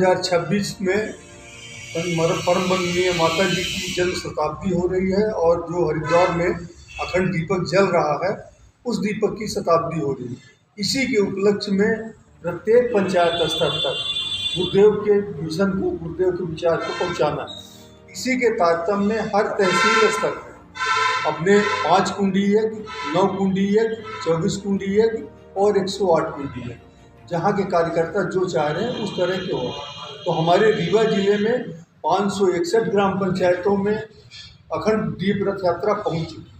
2026 में परम वंदनीय माता जी की जन्म शताब्दी हो रही है और जो हरिद्वार में अखंड दीपक जल रहा है उस दीपक की शताब्दी हो रही है। इसी के उपलक्ष्य में प्रत्येक पंचायत स्तर तक गुरुदेव के मिशन को, गुरुदेव के विचार को पहुंचाना है। इसी के तारतम्य में हर तहसील स्तर पर अपने 5 कुंडी है कि 9 कुंडी है कि 24 कुंडी है कि और 108 कुंडी है, जहाँ के कार्यकर्ता जो चाह रहे हैं उस तरह के हो। तो हमारे रीवा जिले में 561 ग्राम पंचायतों में अखंड दीप रथ यात्रा पहुँच चुकी।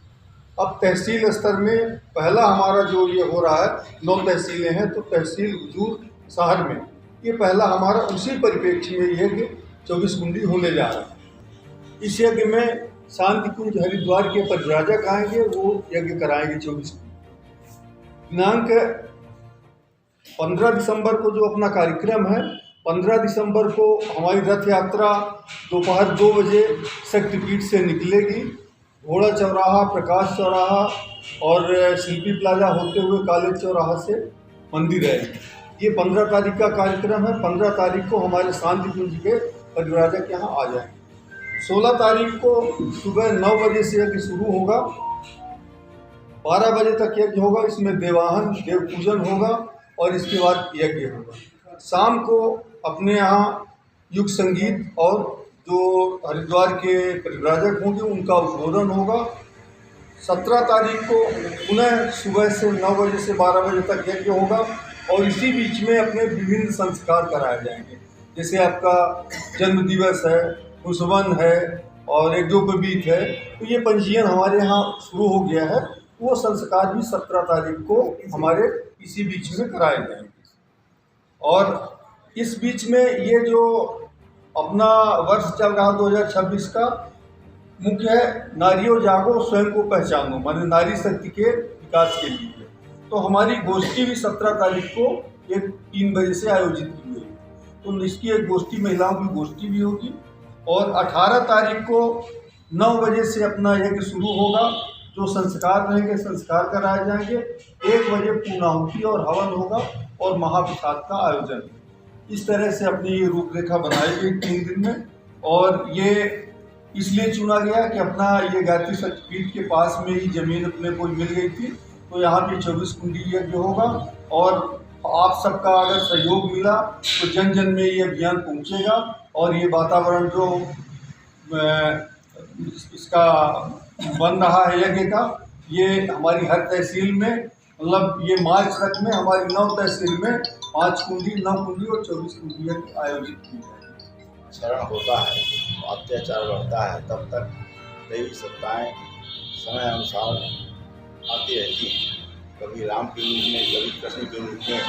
अब तहसील स्तर में पहला हमारा जो ये हो रहा है, 9 तहसीलें हैं, तो तहसील हुजूर शहर में ये पहला हमारा उसी परिप्रेक्ष्य में ये है कि 24 कुंडी होने जा रहा है। इस यज्ञ में शांति कुंज हरिद्वार के परिव्राजक आएंगे, वो यज्ञ कराएंगे 24 कुंडी। दिनांक 15 दिसंबर को जो अपना कार्यक्रम है, 15 दिसंबर को हमारी रथ यात्रा दोपहर 2 बजे शक्तिपीठ से निकलेगी। घोड़ा चौराहा, प्रकाश चौराहा और शिल्पी प्लाजा होते हुए कॉलेज चौराहा से मंदिर है। ये 15 तारीख का कार्यक्रम है। 15 तारीख को हमारे शांति कुंज के परिव्राजक यहाँ आ जाएंगे। 16 तारीख को सुबह 9 बजे से यज्ञ शुरू होगा, 12 बजे तक यज्ञ होगा। इसमें देवाहन, देव पूजन होगा और इसके बाद यज्ञ होगा। शाम को अपने यहाँ युग संगीत और जो हरिद्वार के परिव्राजक होंगे उनका उद्बोधन होगा। 17 तारीख को पुनः सुबह से 9 बजे से 12 बजे तक यज्ञ होगा और इसी बीच में अपने विभिन्न संस्कार कराए जाएंगे। जैसे आपका जन्म दिवस है, पुष्पवन है और यज्ञोपवीत है, तो ये पंजीयन हमारे यहाँ शुरू हो गया है। वो संस्कार भी 17 तारीख को हमारे इसी बीच में कराए जाएंगे। और इस बीच में ये जो अपना वर्ष चल रहा 2026 का मुख्य है नारियों जागो स्वयं को पहचानो, माने नारी शक्ति के विकास के लिए। तो हमारी गोष्ठी भी 17 तारीख को एक 3 बजे से आयोजित की गई, तो इसकी एक गोष्ठी, महिलाओं की गोष्ठी भी होगी। और 18 तारीख को 9 बजे से अपना यज्ञ शुरू होगा। जो संस्कार रहेंगे, संस्कार कराए जाएंगे। 1 बजे पूर्णाहुति और हवन होगा और महाप्रसाद का आयोजन। इस तरह से अपनी ये रूपरेखा बनाई गई 3 दिन में। और ये इसलिए चुना गया कि अपना ये गायत्री शक्तिपीठ के पास में ही ज़मीन अपने को मिल गई थी, तो यहाँ पे 24 कुंडी यज्ञ होगा। और आप सबका अगर सहयोग मिला तो जन जन में ये अभियान पहुँचेगा और ये वातावरण जो इसका बन रहा है यज्ञ का, ये हमारी हर तहसील में, मतलब ये मार्च तक में हमारी 9 तहसील में 5 कुंडी, 9 कुंडी और 24 कुंडी आयोजित की जाएगी। शरण होता है, अत्याचार बढ़ता है, तब तक दैवी सत्ताएँ समय अनुसार आती रहती हैं। कभी राम के रूप में, कभी कृष्ण के रूप में।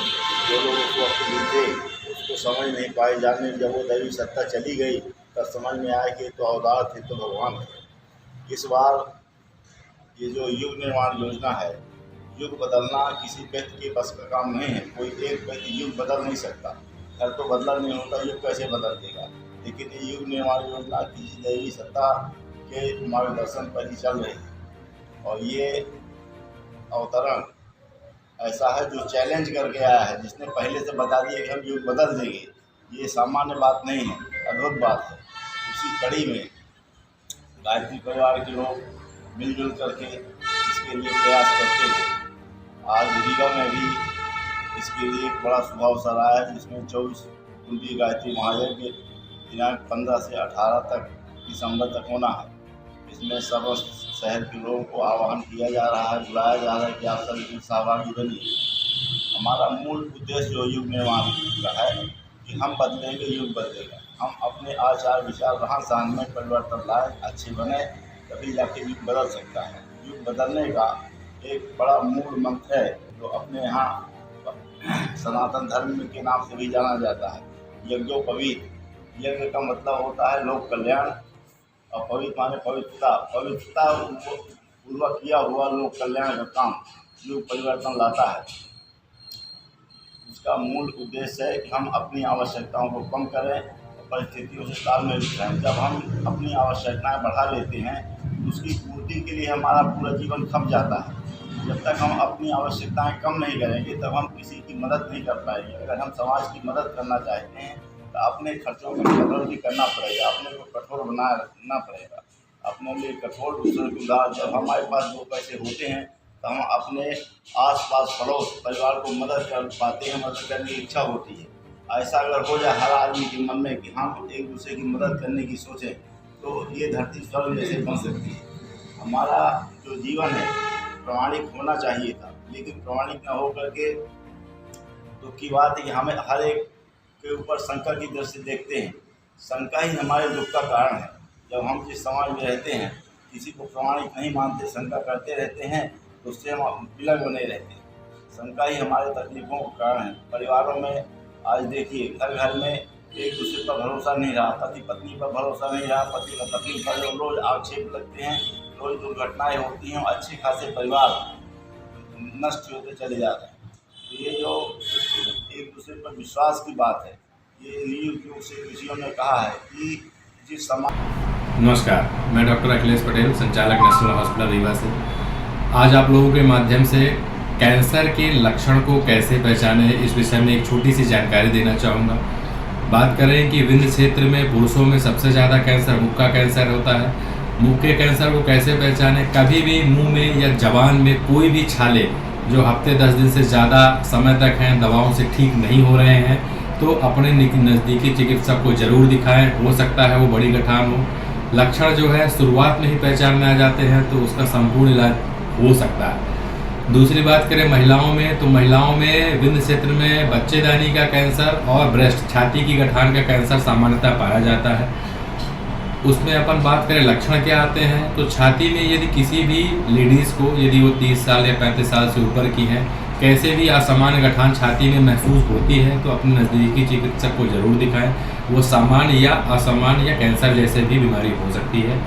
जो लोग उसको अपने थे उसको समझ नहीं पाए जाने, जब वो दैवी सत्ता चली गई तब समझ में आया कि तो अवतार थे तो भगवान थे। इस बार ये जो युग निर्माण योजना है, युग बदलना किसी व्यक्ति के बस का काम नहीं है। कोई एक व्यक्ति युग बदल नहीं सकता, घर तो बदला नहीं होता, युग कैसे बदल देगा। लेकिन ये युग निर्माण योजना किसी दैवी सत्ता के मार्गदर्शन पर ही चल रही है। और ये अवतरण ऐसा है जो चैलेंज करके आया है, जिसने पहले से बता दिया कि हम युग बदल देंगे। ये सामान्य बात नहीं है, अद्भुत बात है। उसी कड़ी में गायत्री परिवार के लोग मिलजुल करके इसके लिए प्रयास करते हैं। आज रीवा में भी इसके लिए एक बड़ा शुभ अवसर आया है, जिसमें 24 कुंडी गायत्री महायज्ञ दिनांक 15 से 18 तक दिसंबर तक होना है। इसमें सब शहर के लोगों को आह्वान किया जा रहा है, बुलाया जा रहा है कि आप सभी इसमें सहभागी बनिए। हमारा मूल उद्देश्य जो युग निर्माण का है कि हम बदलेंगे, युग बदलेगा। हम अपने आचार विचार, रहन सहन में परिवर्तन लाए, अच्छे बने, तभी जाके युग बदल सकता है। युग बदलने का एक बड़ा मूल मंत्र है जो अपने यहाँ सनातन धर्म के नाम से भी जाना जाता है, यज्ञोपवीत। यज्ञ का मतलब होता है लोक कल्याण और पवित्र माने पवित्रता। पवित्रता पूर्वक किया हुआ लोक कल्याण का काम युग परिवर्तन लाता है। उसका मूल उद्देश्य है कि हम अपनी आवश्यकताओं को कम करें और परिस्थितियों से तालमेल बिठाएं। जब हम अपनी आवश्यकताएं बढ़ा लेते हैं तो उसकी पूर्ति के लिए हमारा पूरा जीवन खप जाता है। जब तक हम अपनी आवश्यकताएं कम नहीं करेंगे तब हम किसी की मदद नहीं कर पाएंगे। अगर हम समाज की मदद करना चाहते हैं सकता। अपने खर्चों में कंट्रोल भी करना पड़ेगा, अपने को कठोर बनाना पड़ेगा, अपने लिए कठोर दूसरों की उधार। जब हमारे पास 2 पैसे होते हैं तो हम अपने आस-पास पड़ोस परिवार को मदद कर पाते हैं, मदद करने की इच्छा होती है। ऐसा अगर हो जाए हर आदमी के मन में कि हम एक दूसरे की मदद करने की सोचें, तो ये धरती स्वर्ग जैसे बन सकती है। हमारा जो जीवन है प्रामाणिक होना चाहिए था, लेकिन प्रामाणिक न हो करके दुख की बात है कि हमें हर एक के ऊपर शंका की दृष्टि देखते हैं। शंका ही हमारे दुख का कारण है। जब हम जिस समाज में रहते हैं, किसी को प्रामाणिक नहीं मानते, शंका करते रहते हैं, तो उससे हम विलग बने रहते हैं। शंका ही हमारे तकलीफ़ों का कारण है। परिवारों में आज देखिए घर घर में एक दूसरे पर भरोसा नहीं रहा, पति पत्नी पर भरोसा नहीं रहा, पति का पत्नी पर रोज़ आक्षेप लगते हैं, रोज़ दुर्घटनाएँ होती हैं, अच्छे खासे परिवार नष्ट होते चले जाते हैं। तो ये जो एक दूसरे पर विश्वास की बात है, ये नीव से ऋषियों ने कहा है कि जिस समाज। नमस्कार, मैं डॉक्टर अखिलेश पटेल, संचालक नेशनल हॉस्पिटल रीवा से। आज आप लोगों के माध्यम से कैंसर के लक्षण को कैसे पहचानें, इस विषय में एक छोटी सी जानकारी देना चाहूँगा। बात करें कि विंध्य क्षेत्र में पुरुषों में सबसे ज़्यादा कैंसर मुख का कैंसर होता है। मुख के कैंसर को कैसे पहचानें? कभी भी मुंह में या जबान में कोई भी छाले जो हफ्ते 10 दिन से ज़्यादा समय तक हैं, दवाओं से ठीक नहीं हो रहे हैं, तो अपने नज़दीकी चिकित्सक को ज़रूर दिखाएं। हो सकता है वो बड़ी गठान हो। लक्षण जो है शुरुआत में ही पहचान में आ जाते हैं तो उसका संपूर्ण इलाज हो सकता है। दूसरी बात करें महिलाओं में, तो महिलाओं में विंध्य क्षेत्र में बच्चेदानी का कैंसर और ब्रेस्ट छाती की गठान का कैंसर सामान्यतः पाया जाता है। उसमें अपन बात करें लक्षण क्या आते हैं, तो छाती में यदि किसी भी लेडीज़ को, यदि वो 30 साल या 35 साल से ऊपर की हैं, कैसे भी असामान्य गठान छाती में महसूस होती है तो अपने नज़दीकी चिकित्सक को ज़रूर दिखाएं। वो सामान्य या असामान्य या कैंसर जैसे भी बीमारी हो सकती है।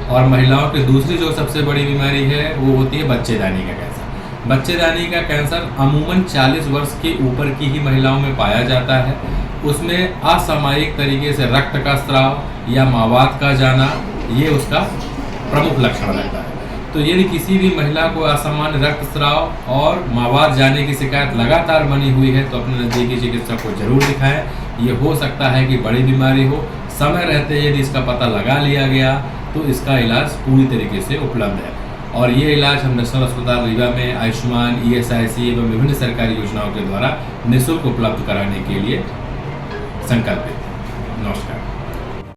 और महिलाओं की दूसरी जो सबसे बड़ी बीमारी है वो होती है बच्चेदानी का कैंसर। बच्चेदानी का कैंसर अमूमन 40 वर्ष के ऊपर की ही महिलाओं में पाया जाता है। उसमें असामयिक तरीके से रक्त का स्राव या मावात का जाना, ये उसका प्रमुख लक्षण रहता है। तो यदि किसी भी महिला को असामान्य रक्तस्राव और मावात जाने की शिकायत लगातार बनी हुई है तो अपने नज़दीकी चिकित्सक को जरूर दिखाएं। ये हो सकता है कि बड़ी बीमारी हो। समय रहते यदि इसका पता लगा लिया गया तो इसका इलाज पूरी तरीके से उपलब्ध है। और ये इलाज हम नेशनल अस्पताल रीवा में आयुष्मान, ESIC एवं विभिन्न सरकारी योजनाओं के द्वारा निःशुल्क उपलब्ध कराने के लिए संकल्पित है। नमस्कार।